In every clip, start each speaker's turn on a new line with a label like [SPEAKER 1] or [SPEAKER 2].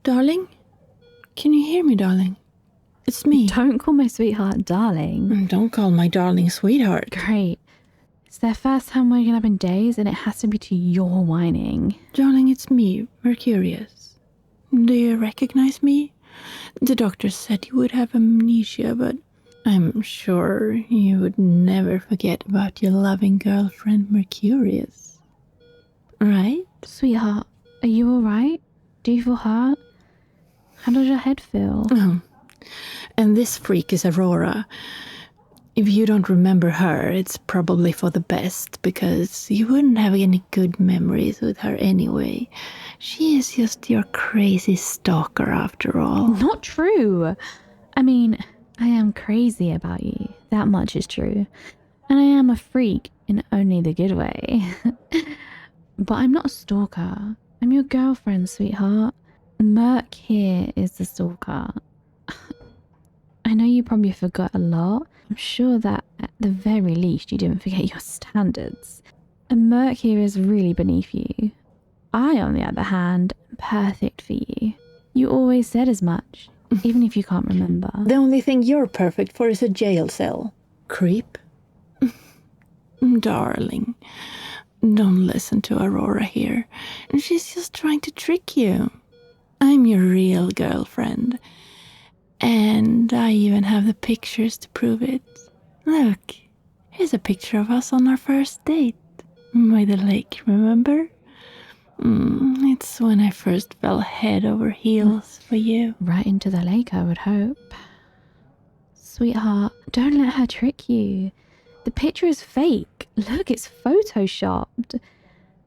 [SPEAKER 1] Darling? Can you hear me, darling? It's me.
[SPEAKER 2] Don't call my sweetheart darling.
[SPEAKER 1] Don't call my darling sweetheart.
[SPEAKER 2] Great. It's their first time waking up in days, and it has to be to your whining.
[SPEAKER 1] Darling, it's me, Mercurius. Do you recognize me? The doctor said you would have amnesia, but I'm sure you would never forget about your loving girlfriend, Mercurius. Right?
[SPEAKER 2] Sweetheart, are you alright? Do you feel hurt? How does your head feel?
[SPEAKER 1] Oh. And this freak is Aurora. If you don't remember her, it's probably for the best, because you wouldn't have any good memories with her anyway. She is just your crazy stalker after all.
[SPEAKER 2] Not true. I mean, I am crazy about you. That much is true. And I am a freak in only the good way. But I'm not a stalker. I'm your girlfriend, sweetheart. Merc here is the stalker. I know you probably forgot a lot. I'm sure that at the very least you didn't forget your standards. And Merc here is really beneath you. I, on the other hand, am perfect for you. You always said as much, even if you can't remember.
[SPEAKER 1] The only thing you're perfect for is a jail cell. Creep. Darling, don't listen to Aurora here. She's just trying to trick you. I'm your real girlfriend. And I even have the pictures to prove it. Look, here's a picture of us on our first date. By the lake, remember? It's when I first fell head over heels for you.
[SPEAKER 2] Right into the lake, I would hope. Sweetheart, don't let her trick you. The picture is fake. Look, it's photoshopped.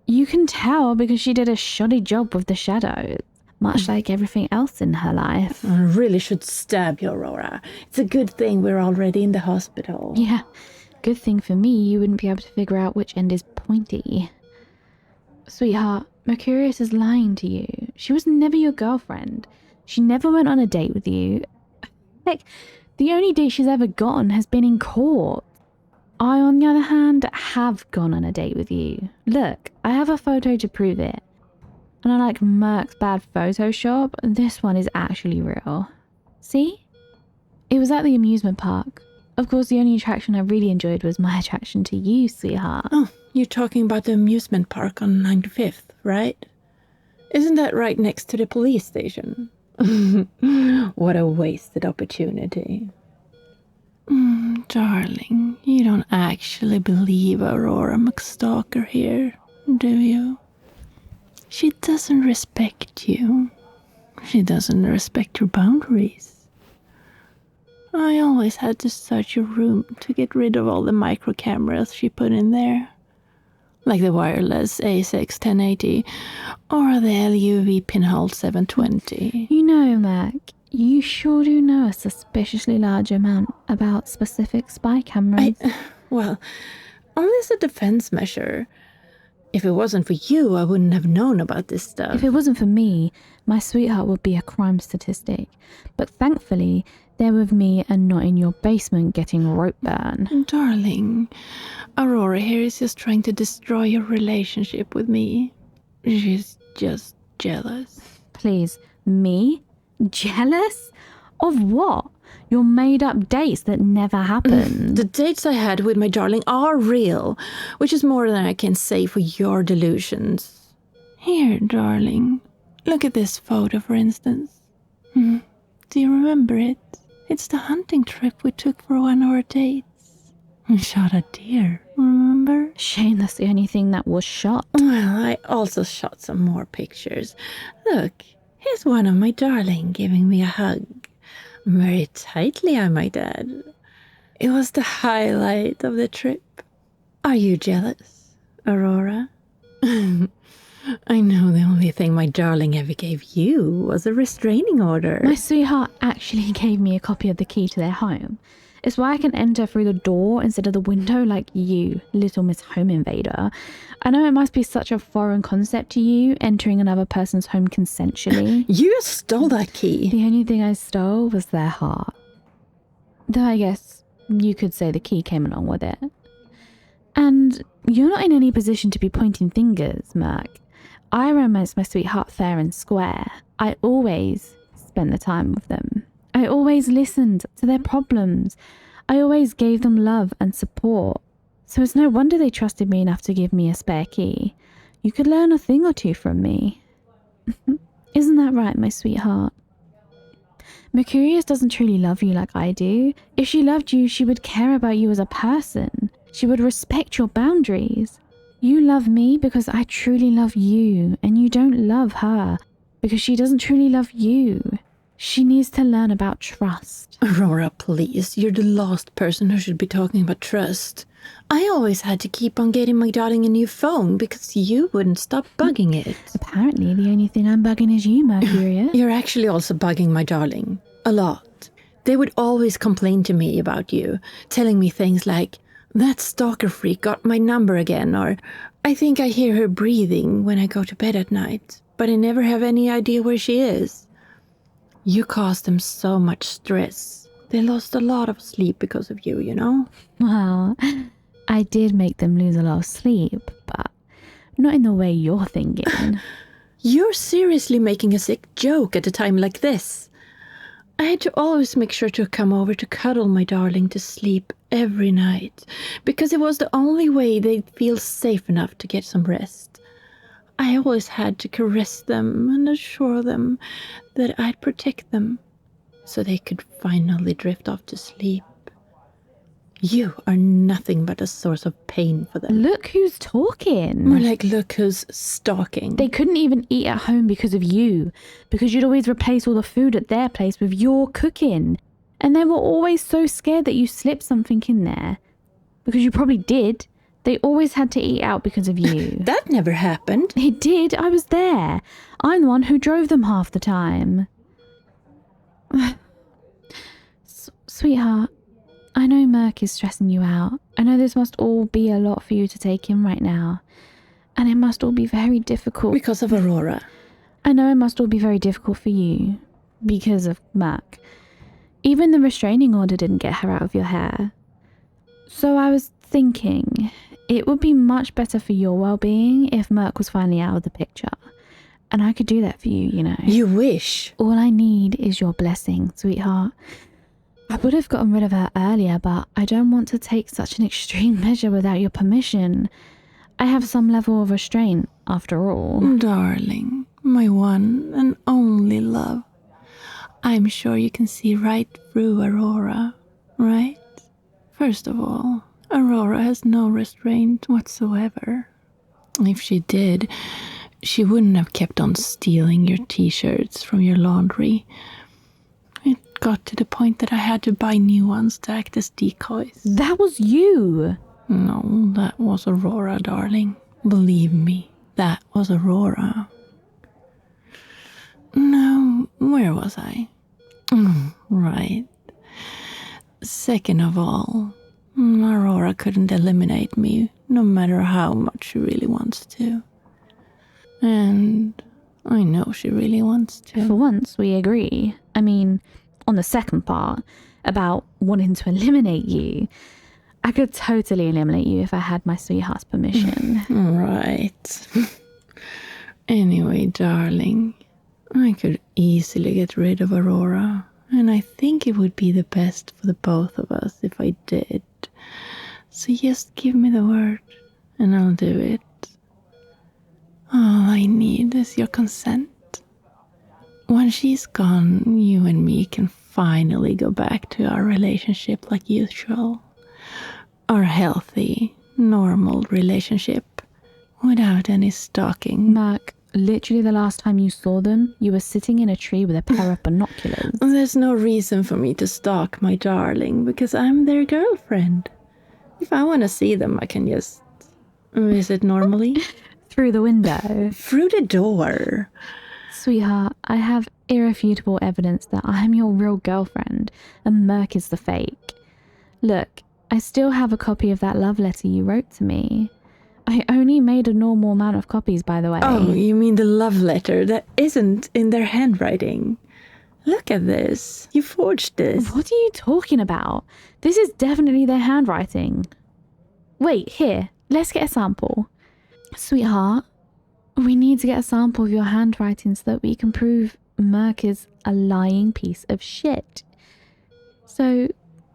[SPEAKER 2] You can tell because she did a shoddy job with the shadows. Much like everything else in her life.
[SPEAKER 1] I really should stab you, Aurora. It's a good thing we're already in the hospital.
[SPEAKER 2] Yeah, good thing for me you wouldn't be able to figure out which end is pointy. Sweetheart, Mercurius is lying to you. She was never your girlfriend. She never went on a date with you. Heck, the only date she's ever gotten has been in court. I, on the other hand, have gone on a date with you. Look, I have a photo to prove it. And unlike Merc's bad Photoshop, this one is actually real. See? It was at the amusement park. Of course, the only attraction I really enjoyed was my attraction to you, sweetheart.
[SPEAKER 1] Oh, you're talking about the amusement park on 95th, right? Isn't that right next to the police station? What a wasted opportunity. Darling, you don't actually believe Aurora McStalker here, do you? She doesn't respect you. She doesn't respect your boundaries. I always had to search your room to get rid of all the micro cameras she put in there. Like the wireless A6 1080 or the LUV pinhole 720.
[SPEAKER 2] You know, Mac, you sure do know a suspiciously large amount about specific spy cameras.
[SPEAKER 1] Well, only as a defense measure. If it wasn't for you, I wouldn't have known about this stuff.
[SPEAKER 2] If it wasn't for me, my sweetheart would be a crime statistic. But thankfully, they're with me and not in your basement getting rope burn.
[SPEAKER 1] Darling, Aurora here is just trying to destroy your relationship with me. She's just jealous.
[SPEAKER 2] Please, me? Jealous? Of what? Your made-up dates that never happened.
[SPEAKER 1] The dates I had with my darling are real, which is more than I can say for your delusions. Here, darling, look at this photo, for instance. Do you remember it? It's the hunting trip we took for one of our dates. We shot a deer, remember?
[SPEAKER 2] Shame that's the only thing that was shot.
[SPEAKER 1] Well, I also shot some more pictures. Look, here's one of my darling giving me a hug. Very tightly, I might add. It was the highlight of the trip. Are you jealous, Aurora? I know the only thing my darling ever gave you was a restraining order.
[SPEAKER 2] My sweetheart actually gave me a copy of the key to their home. It's why I can enter through the door instead of the window like you, little Miss Home Invader. I know it must be such a foreign concept to you, entering another person's home consensually.
[SPEAKER 1] You stole that key.
[SPEAKER 2] The only thing I stole was their heart. Though I guess you could say the key came along with it. And you're not in any position to be pointing fingers, Merc. I romance my sweetheart fair and square. I always spent the time with them. I always listened to their problems. I always gave them love and support. So it's no wonder they trusted me enough to give me a spare key. You could learn a thing or two from me. Isn't that right, my sweetheart? Mercurius doesn't truly love you like I do. If she loved you, she would care about you as a person. She would respect your boundaries. You love me because I truly love you, and you don't love her because she doesn't truly love you. She needs to learn about trust.
[SPEAKER 1] Aurora, please. You're the last person who should be talking about trust. I always had to keep on getting my darling a new phone because you wouldn't stop bugging it.
[SPEAKER 2] Apparently, the only thing I'm bugging is you, Mercurius.
[SPEAKER 1] You're actually also bugging my darling. A lot. They would always complain to me about you, telling me things like, that stalker freak got my number again, or I think I hear her breathing when I go to bed at night, but I never have any idea where she is. You caused them so much stress. They lost a lot of sleep because of you, you know?
[SPEAKER 2] Well, I did make them lose a lot of sleep, but not in the way you're thinking.
[SPEAKER 1] You're seriously making a sick joke at a time like this. I had to always make sure to come over to cuddle my darling to sleep every night, because it was the only way they'd feel safe enough to get some rest. I always had to caress them and assure them that I'd protect them, so they could finally drift off to sleep. You are nothing but a source of pain for them.
[SPEAKER 2] Look who's talking.
[SPEAKER 1] More like, look who's stalking.
[SPEAKER 2] They couldn't even eat at home because of you, because you'd always replace all the food at their place with your cooking. And they were always so scared that you slipped something in there, because you probably did. They always had to eat out because of you.
[SPEAKER 1] That never happened.
[SPEAKER 2] It did. I was there. I'm the one who drove them half the time. Sweetheart, I know Merc is stressing you out. I know this must all be a lot for you to take in right now. And it must all be very difficult.
[SPEAKER 1] Because of Aurora.
[SPEAKER 2] I know it must all be very difficult for you. Because of Merc. Even the restraining order didn't get her out of your hair. So I was thinking, it would be much better for your well-being if Merc was finally out of the picture. And I could do that for you, you know.
[SPEAKER 1] You wish.
[SPEAKER 2] All I need is your blessing, sweetheart. I would have gotten rid of her earlier, but I don't want to take such an extreme measure without your permission. I have some level of restraint, after all.
[SPEAKER 1] Darling, my one and only love. I'm sure you can see right through Aurora, right? First of all, Aurora has no restraint whatsoever. If she did, she wouldn't have kept on stealing your t-shirts from your laundry. It got to the point that I had to buy new ones to act as decoys.
[SPEAKER 2] That was you!
[SPEAKER 1] No, that was Aurora, darling. Believe me, that was Aurora. No, where was I? Right. Second of all, Aurora couldn't eliminate me, no matter how much she really wants to. And I know she really wants to.
[SPEAKER 2] For once, we agree. I mean, on the second part, about wanting to eliminate you, I could totally eliminate you if I had my sweetheart's permission.
[SPEAKER 1] Right. Anyway, darling, I could easily get rid of Aurora, and I think it would be the best for the both of us if I did. So just give me the word, and I'll do it. All I need is your consent. When she's gone, you and me can finally go back to our relationship like usual. Our healthy, normal relationship, without any stalking.
[SPEAKER 2] Mark, literally the last time you saw them, you were sitting in a tree with a pair of binoculars.
[SPEAKER 1] There's no reason for me to stalk my darling, because I'm their girlfriend. If I want to see them, I can just visit normally.
[SPEAKER 2] Through the window.
[SPEAKER 1] Through the door.
[SPEAKER 2] Sweetheart, I have irrefutable evidence that I'm your real girlfriend and Merc is the fake. Look, I still have a copy of that love letter you wrote to me. I only made a normal amount of copies, by the way.
[SPEAKER 1] Oh, you mean the love letter that isn't in their handwriting? Look at this. You forged this.
[SPEAKER 2] What are you talking about? This is definitely their handwriting. Wait, here. Let's get a sample. Sweetheart, we need to get a sample of your handwriting so that we can prove Merc is a lying piece of shit. So,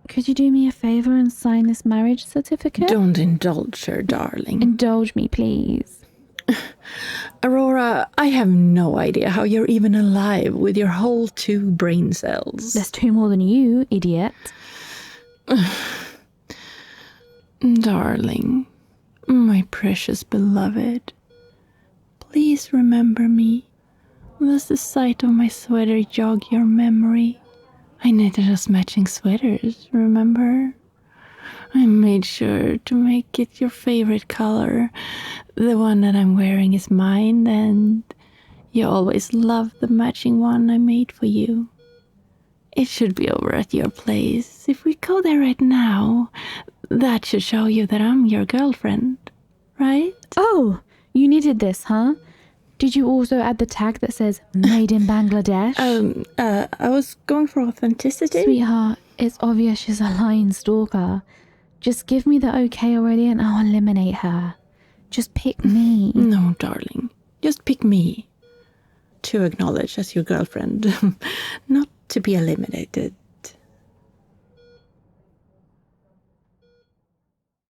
[SPEAKER 2] could you do me a favor and sign this marriage certificate?
[SPEAKER 1] Don't indulge her, darling.
[SPEAKER 2] Indulge me, please.
[SPEAKER 1] Aurora, I have no idea how you're even alive with your whole 2 brain cells.
[SPEAKER 2] There's 2 more than you, idiot.
[SPEAKER 1] Darling, my precious beloved, please remember me. Does the sight of my sweater jog your memory? I knitted us matching sweaters, remember? I made sure to make it your favorite color. The one that I'm wearing is mine, and you always loved the matching one I made for you. It should be over at your place. If we go there right now, that should show you that I'm your girlfriend, right?
[SPEAKER 2] Oh, you needed this, huh? Did you also add the tag that says made in Bangladesh?
[SPEAKER 1] I was going for authenticity.
[SPEAKER 2] Sweetheart, it's obvious she's a lying stalker. Just give me the okay already and I'll eliminate her. Just pick me.
[SPEAKER 1] No, darling. Just pick me. To acknowledge as your girlfriend. Not to be eliminated.